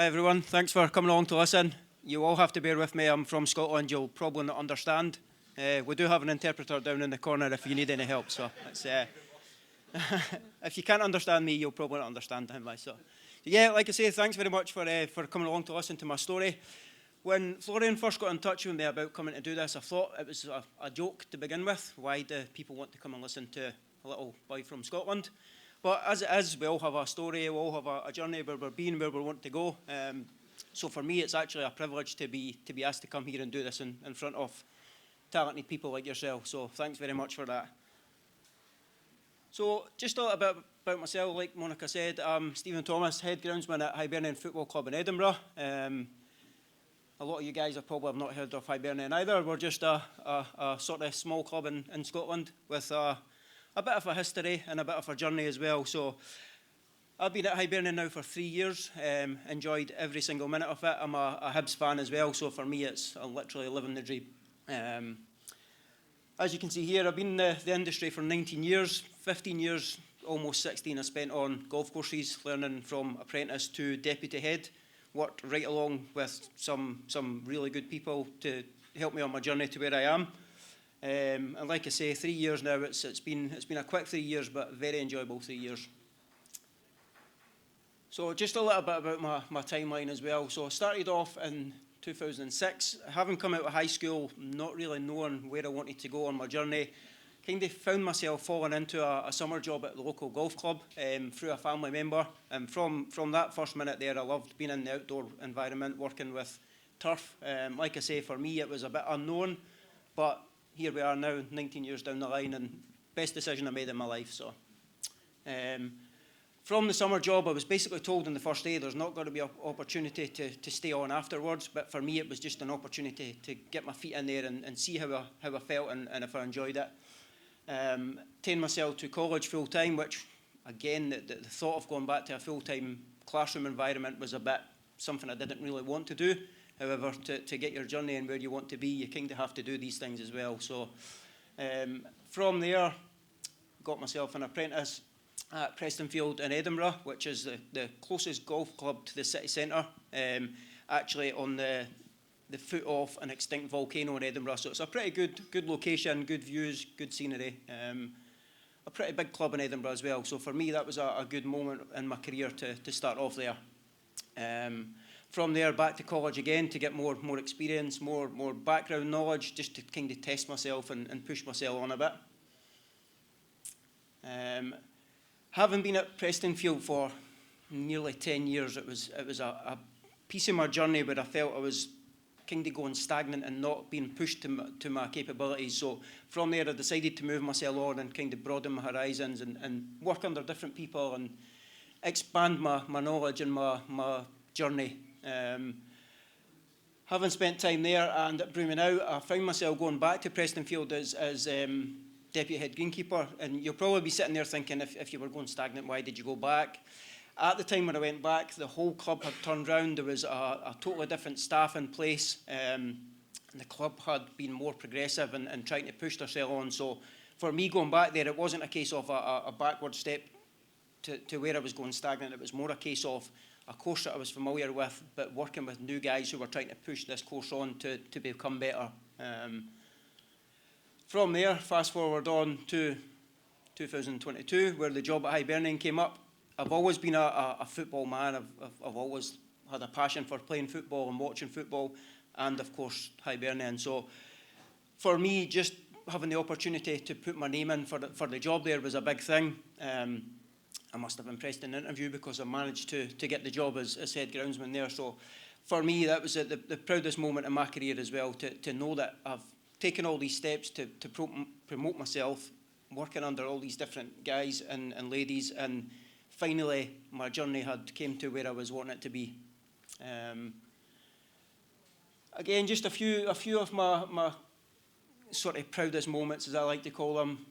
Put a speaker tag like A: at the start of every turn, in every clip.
A: Hi everyone, thanks for coming along to listen. You all have to bear with me, I'm from Scotland, you'll probably not understand. We do have an interpreter down in the corner if you need any help, so it's, if you can't understand me, you'll probably not understand him. So yeah, like I say, thanks very much for coming along to listen to my story. When Florian first got in touch with me about coming to do this, I thought it was a joke to begin with. Why do people want to come and listen to a little boy from Scotland? But as it is, we all have a story, we all have a journey where we're being, where we want to go. So for me, it's actually a privilege to be asked to come here and do this in front of talented people like yourself. So thanks very much for that. So just a little bit about myself. Like Monica said, I'm Stephen Thomas, head groundsman at Hibernian Football Club in Edinburgh. A lot of you guys have probably not heard of Hibernian either. We're just a sort of small club in Scotland with a bit of a history and a bit of a journey as well. So I've been at Hibernian now for 3 years, enjoyed every single minute of it. I'm a Hibs fan as well, so for me it's literally living the dream. As you can see here, I've been in the industry for 19 years, 15 years, almost 16 I spent on golf courses, learning from apprentice to deputy head. Worked right along with some really good people to help me on my journey to where I am. And like I say, 3 years now, it's been a quick 3 years, but very enjoyable 3 years. So just a little bit about my timeline as well. So I started off in 2006, having come out of high school, not really knowing where I wanted to go on my journey. Kind of found myself falling into a summer job at the local golf club through a family member. And from that first minute there, I loved being in the outdoor environment, working with turf. Like I say, for me, it was a bit unknown, but here we are now, 19 years down the line, and best decision I made in my life. So, from the summer job, I was basically told on the first day there's not going to be an opportunity to stay on afterwards, but for me it was just an opportunity to get my feet in there and see how I felt and if I enjoyed it. Taking myself to college full-time, which again, the thought of going back to a full-time classroom environment was a bit something I didn't really want to do. However, to get your journey and where you want to be, you kind of have to do these things as well. So from there, got myself an apprentice at Prestonfield in Edinburgh, which is the closest golf club to the city centre, actually on the foot of an extinct volcano in Edinburgh. So it's a pretty good location, good views, good scenery. A pretty big club in Edinburgh as well. So for me, that was a good moment in my career to start off there. From there, back to college again to get more experience, more background knowledge, just to kind of test myself and push myself on a bit. Having been at Prestonfield for nearly 10 years, it was a piece of my journey where I felt I was kind of going stagnant and not being pushed to my capabilities. So from there, I decided to move myself on and kind of broaden my horizons and work under different people and expand my knowledge and my journey. Having spent time there and at Brumenau, I found myself going back to Prestonfield as deputy head greenkeeper, and you'll probably be sitting there thinking, if you were going stagnant, why did you go back? At the time when I went back, the whole club had turned round. There was a totally different staff in place, and the club had been more progressive and trying to push themselves on. So for me going back there, it wasn't a case of a backward step to where I was going stagnant. It was more a case of a course that I was familiar with, but working with new guys who were trying to push this course on to become better. From there, fast forward on to 2022, where the job at Hibernian came up. I've always been a football man. I've always had a passion for playing football and watching football, and of course Hibernian. So for me, just having the opportunity to put my name in for the job there was a big thing. I must have impressed in the interview because I managed to get the job as head groundsman there. So for me, that was the proudest moment in my career as well, to know that I've taken all these steps to promote myself, working under all these different guys and ladies, and finally my journey had came to where I was wanting it to be. Again, just a few of my sort of proudest moments, as I like to call them.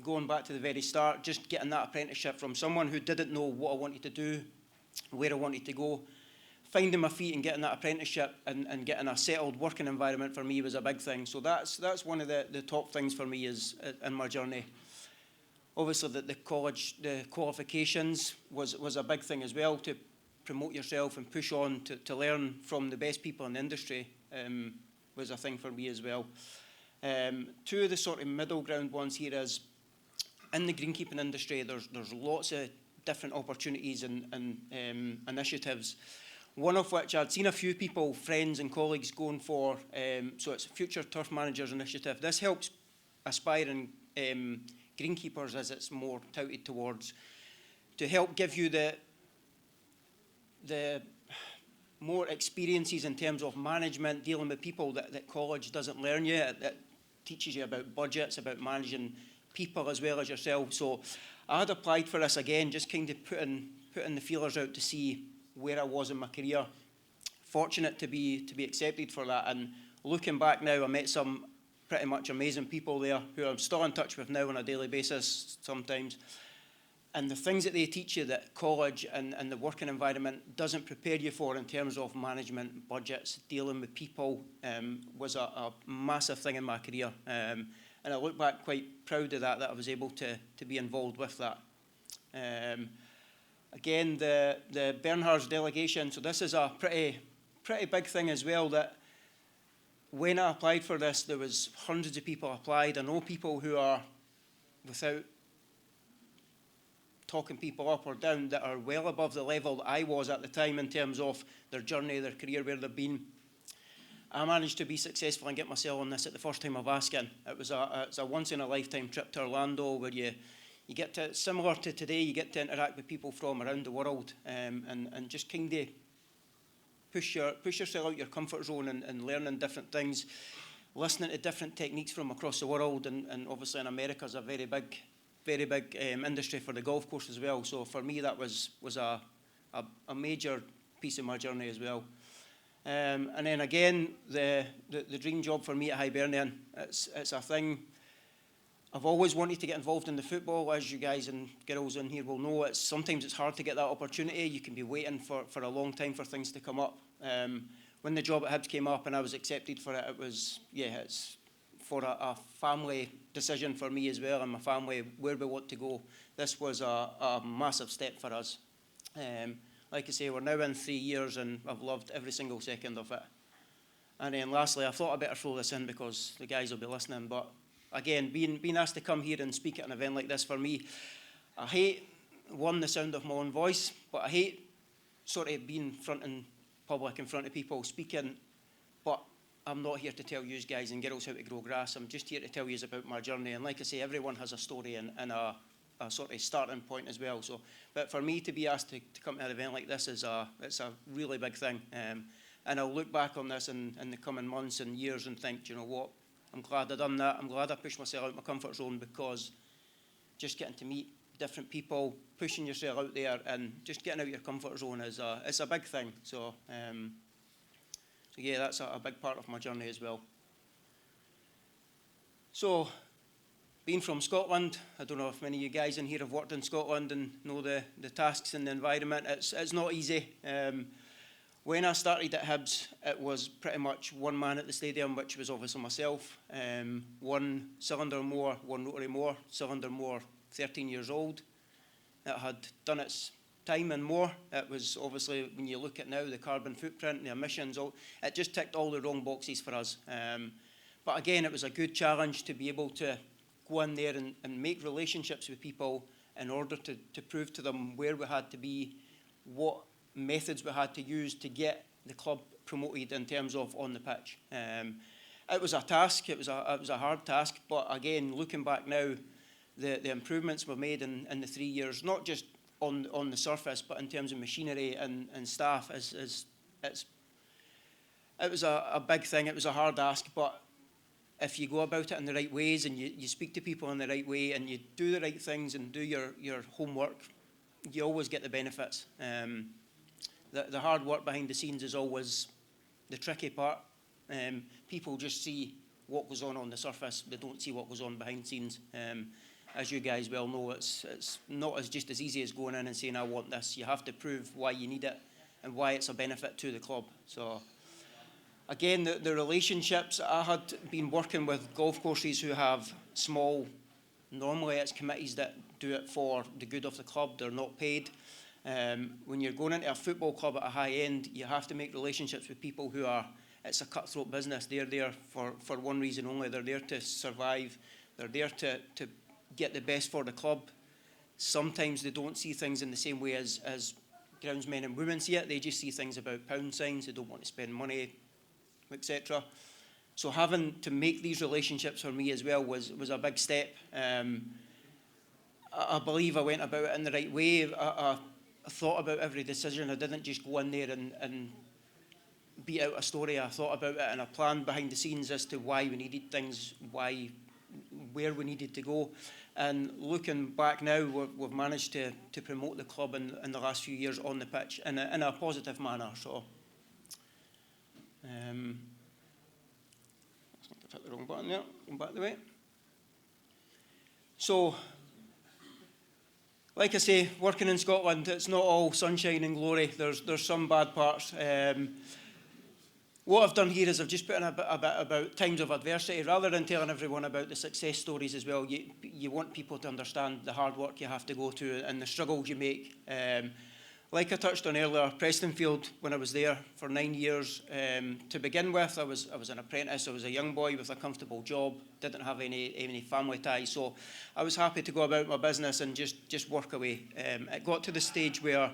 A: Going back to the very start, just getting that apprenticeship from someone who didn't know what I wanted to do, where I wanted to go. Finding my feet and getting that apprenticeship and getting a settled working environment for me was a big thing. So that's one of the top things for me is in my journey. Obviously, the college, the qualifications was a big thing as well, to promote yourself and push on to learn from the best people in the industry was a thing for me as well. Two of the sort of middle ground ones here is, in the greenkeeping industry, there's lots of different opportunities and initiatives. One of which I'd seen a few people, friends and colleagues, going for, so it's Future Turf Managers Initiative. This helps aspiring greenkeepers, as it's more touted towards, to help give you the more experiences in terms of management, dealing with people that college doesn't learn you. It teaches you about budgets, about managing people as well as yourself. So I had applied for this again, just kind of putting the feelers out to see where I was in my career. Fortunate to be accepted for that, and looking back now, I met some pretty much amazing people there who I'm still in touch with now on a daily basis sometimes. And the things that they teach you that college and the working environment doesn't prepare you for in terms of management, budgets, dealing with people, was a massive thing in my career. And I look back quite proud of that I was able to be involved with that. Again, the Bernhard's delegation, so this is a pretty big thing as well, that when I applied for this, there was hundreds of people applied. I know people who are, without talking people up or down, that are well above the level that I was at the time in terms of their journey, their career, where they've been. I managed to be successful and get myself on this at the first time of asking. It's a once-in-a-lifetime trip to Orlando, where you get to, similar to today, you get to interact with people from around the world, and just kind of push yourself out your comfort zone and learning different things, listening to different techniques from across the world, and obviously in America is a very big industry for the golf course as well. So for me, that was a major piece of my journey as well. And then again, the dream job for me at Hibernian, it's a thing. I've always wanted to get involved in the football, as you guys and girls in here will know. Sometimes it's hard to get that opportunity. You can be waiting for a long time for things to come up. When the job at Hibs came up and I was accepted for it, it's for a family decision for me as well, and my family, where we want to go. This was a massive step for us. Like I say, we're now in 3 years and I've loved every single second of it. And then lastly, I thought I better throw this in because the guys will be listening, but again, being asked to come here and speak at an event like this, for me, I hate, the sound of my own voice, but I hate sort of being in public in front of people speaking, but I'm not here to tell you guys and girls how to grow grass. I'm just here to tell you about my journey. And like I say, everyone has a story and a sort of starting point as well. So, but for me to be asked to come to an event like this it's a really big thing. And I'll look back on this in the coming months and years and think, you know what, I'm glad I done that. I'm glad I pushed myself out of my comfort zone, because just getting to meet different people, pushing yourself out there and just getting out of your comfort zone it's a big thing. So, so yeah, that's a big part of my journey as well. So, being from Scotland, I don't know if many of you guys in here have worked in Scotland and know the tasks and the environment. It's not easy. When I started at Hibs, it was pretty much one man at the stadium, which was obviously myself. One cylinder mower, one rotary mower, cylinder mower, 13 years old. It had done its time and more. It was obviously, when you look at now, the carbon footprint, the emissions, it just ticked all the wrong boxes for us. But again, it was a good challenge to be able to go in there and make relationships with people in order to prove to them where we had to be, what methods we had to use to get the club promoted in terms of on the pitch. It was a task, it was a hard task, but again, looking back now, the improvements we've made in the 3 years, not just on the surface, but in terms of machinery and staff, it was a big thing. It was a hard ask, but if you go about it in the right ways and you speak to people in the right way and you do the right things and do your homework, you always get the benefits. The hard work behind the scenes is always the tricky part. People just see what goes on the surface. They don't see what goes on behind the scenes. As you guys well know, it's not just as easy as going in and saying, I want this. You have to prove why you need it and why it's a benefit to the club. So, again, the relationships, I had been working with golf courses who have small, normally it's committees that do it for the good of the club. They're not paid. When you're going into a football club at a high end, you have to make relationships with people who are, it's a cutthroat business. They're there for one reason only. They're there to survive. They're there to get the best for the club. Sometimes they don't see things in the same way as groundsmen and women see it. They just see things about pound signs. They don't want to spend money, etc. So having to make these relationships for me as well was a big step. I believe I went about it in the right way. I thought about every decision. I didn't just go in there and beat out a story. I thought about it and I planned behind the scenes as to why we needed things, where we needed to go. And looking back now, we've managed to promote the club in the last few years on the pitch in a positive manner. So, I think I've hit the wrong button there. Going back the way. So, like I say, working in Scotland, it's not all sunshine and glory. There's some bad parts. What I've done here is I've just put in a bit about times of adversity. Rather than telling everyone about the success stories as well, you want people to understand the hard work you have to go through and the struggles you make. Like I touched on earlier, Prestonfield, when I was there for 9 years, to begin with, I was an apprentice. I was a young boy with a comfortable job, didn't have any family ties, so I was happy to go about my business and just work away. It got to the stage where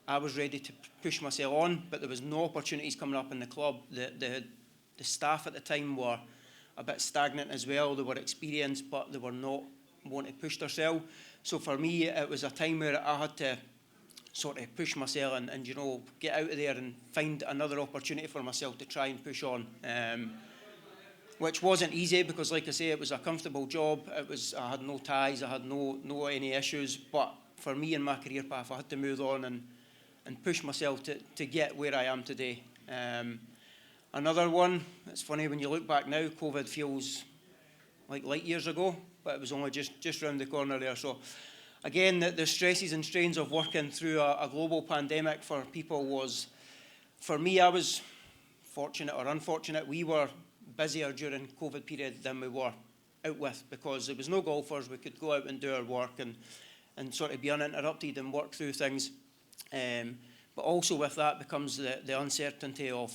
A: I was ready to push myself on, but there was no opportunities coming up in the club. The staff at the time were a bit stagnant as well. They were experienced, but they were not wanting to push themselves. So for me, it was a time where I had to sort of push myself and you know, get out of there and find another opportunity for myself to try and push on. Which wasn't easy because, like I say, it was a comfortable job. I had no ties, I had no any issues. But for me in my career path, I had to move on and push myself to get where I am today. Another one, it's funny when you look back now, COVID feels like light years ago, but it was only just round the corner there. So again, the stresses and strains of working through a global pandemic for people was, for me, I was fortunate or unfortunate. We were busier during COVID period than we were out with because there was no golfers. We could go out and do our work and sort of be uninterrupted and work through things. But also with that becomes the uncertainty of,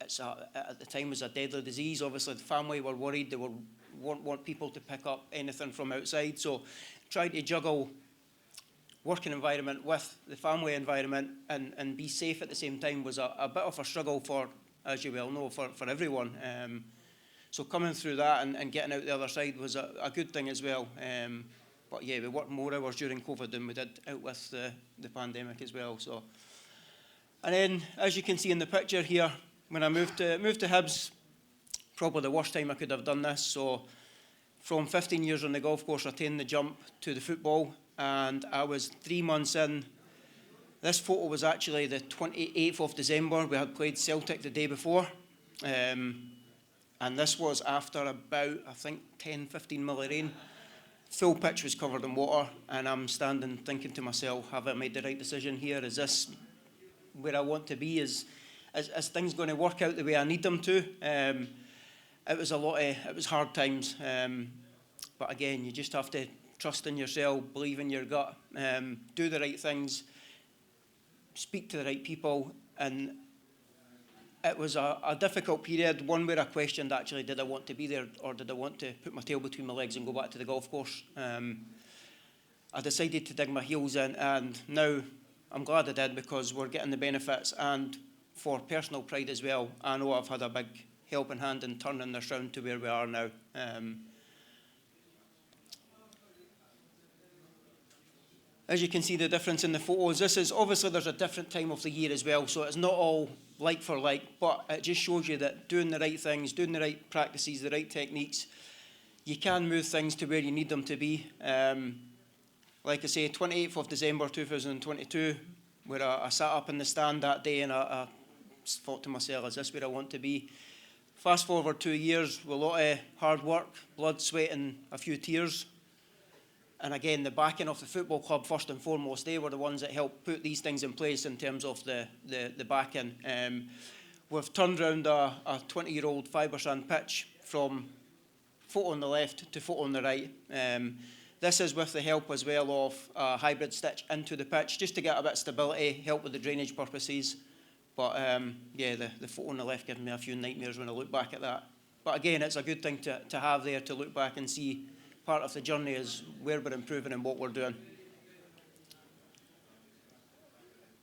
A: at the time was a deadly disease. Obviously the family were worried. They won't want people to pick up anything from outside. So trying to juggle working environment with the family environment and be safe at the same time was a bit of a struggle for, as you well know, for everyone. So coming through that and getting out the other side was a good thing as well. But yeah, we worked more hours during COVID than we did out with the pandemic as well. So, and then as you can see in the picture here, when I moved to Hibs, probably the worst time I could have done this. So from 15 years on the golf course, I attained the jump to the football, and I was 3 months in. This photo was actually the 28th of December. We had played Celtic the day before. And this was after about, I think, 10-15 mil of rain. Full pitch was covered in water, and I'm standing thinking to myself, have I made the right decision here? Is this where I want to be? Is things going to work out the way I need them to? It was hard times. But again, you just have to trust in yourself, believe in your gut, do the right things, speak to the right people. And it was a difficult period, one where I questioned actually, did I want to be there or did I want to put my tail between my legs and go back to the golf course? I decided to dig my heels in, and now I'm glad I did because we're getting the benefits, and for personal pride as well, I know I've had a big helping hand in turning this round to where we are now. As you can see the difference in the photos, this is obviously there's a different time of the year as well, so it's not all like for like, but it just shows you that doing the right things, doing the right practices, the right techniques, you can move things to where you need them to be. Like I say, 28th of December 2022, where I sat up in the stand that day and I thought to myself, is this where I want to be? Fast forward 2 years with a lot of hard work, blood, sweat and a few tears. And again, the backing of the football club, first and foremost, they were the ones that helped put these things in place in terms of the backing. We've turned around a 20-year-old fibre sand pitch from photo on the left to photo on the right. This is with the help as well of a hybrid stitch into the pitch, just to get a bit of stability, help with the drainage purposes. But yeah, the photo on the left gives me a few nightmares when I look back at that. But again, it's a good thing to have there, to look back and see part of the journey is where we're improving and what we're doing.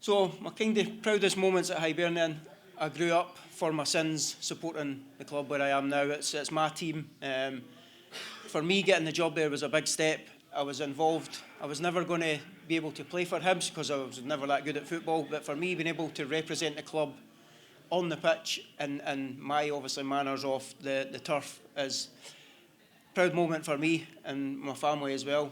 A: So my kind of proudest moments at Hibernian, I grew up for my sins supporting the club where I am now. It's my team. For me, getting the job there was a big step. I was involved. I was never going to be able to play for Hibs because I was never that good at football. But for me, being able to represent the club on the pitch and my, obviously, manners off the turf is a proud moment for me and my family as well.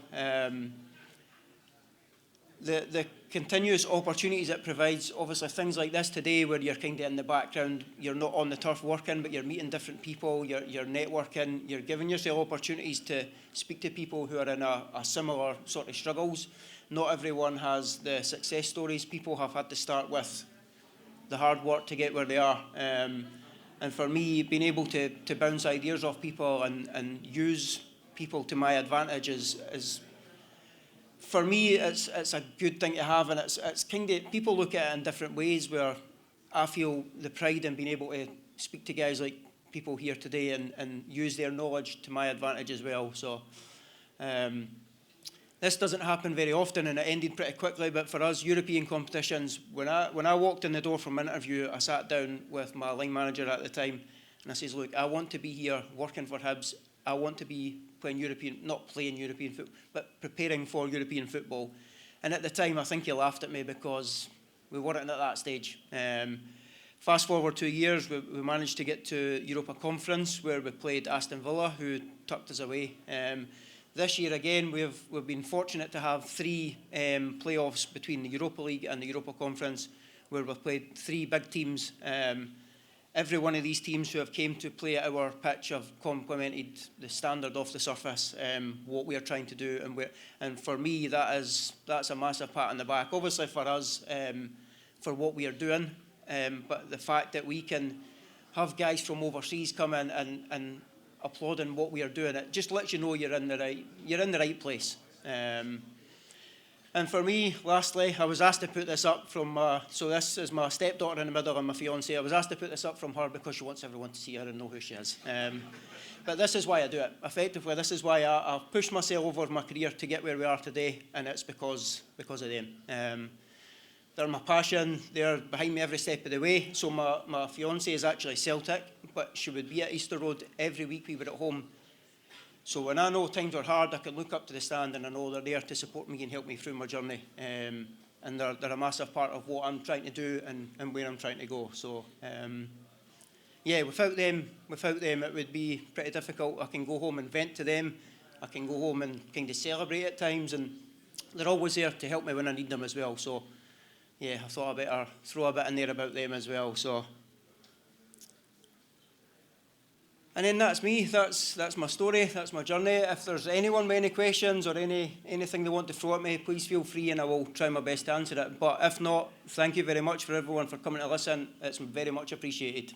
A: The continuous opportunities it provides, obviously things like this today where you're kind of in the background, you're not on the turf working, but you're meeting different people, you're networking, you're giving yourself opportunities to speak to people who are in a similar sort of struggles. Not everyone has the success stories. People have had to start with the hard work to get where they are. And for me, being able to bounce ideas off people and use people to my advantage is for me, it's a good thing to have, and it's kind of, people look at it in different ways, where I feel the pride in being able to speak to guys like people here today and use their knowledge to my advantage as well. So this doesn't happen very often, and it ended pretty quickly, but for us, European competitions, when I walked in the door from an interview, I sat down with my line manager at the time, and I says, look, I want to be here working for Hibs. I want to be playing European, not playing European football, but preparing for European football. And at the time, I think he laughed at me because we weren't at that stage. Fast forward 2 years, we managed to get to Europa Conference, where we played Aston Villa, who tucked us away. This year again, we've been fortunate to have 3 playoffs between the Europa League and the Europa Conference, where we've played 3 big teams. Every one of these teams who have came to play at our pitch have complemented the standard off the surface, what we are trying to do, and for me that's a massive pat on the back. Obviously for us, for what we are doing, but the fact that we can have guys from overseas come in and applauding what we are doing, it just lets you know you're in the right place. And for me, lastly, I was asked to put this up from, so this is my stepdaughter in the middle and my fiancée. I was asked to put this up from her because she wants everyone to see her and know who she is. But this is why I do it. Effectively, this is why I've pushed myself over my career to get where we are today, and it's because of them. They're my passion. They're behind me every step of the way. So my fiancée is actually Celtic, but she would be at Easter Road every week we were at home. So when I know times are hard, I can look up to the stand and I know they're there to support me and help me through my journey. And they're a massive part of what I'm trying to do and where I'm trying to go. So, yeah, without them, it would be pretty difficult. I can go home and vent to them. I can go home and kind of celebrate at times. And they're always there to help me when I need them as well. So, yeah, I thought I better throw a bit in there about them as well. So. And then that's me, that's my story, that's my journey. If there's anyone with any questions or anything they want to throw at me, please feel free and I will try my best to answer it. But if not, thank you very much for everyone for coming to listen. It's very much appreciated.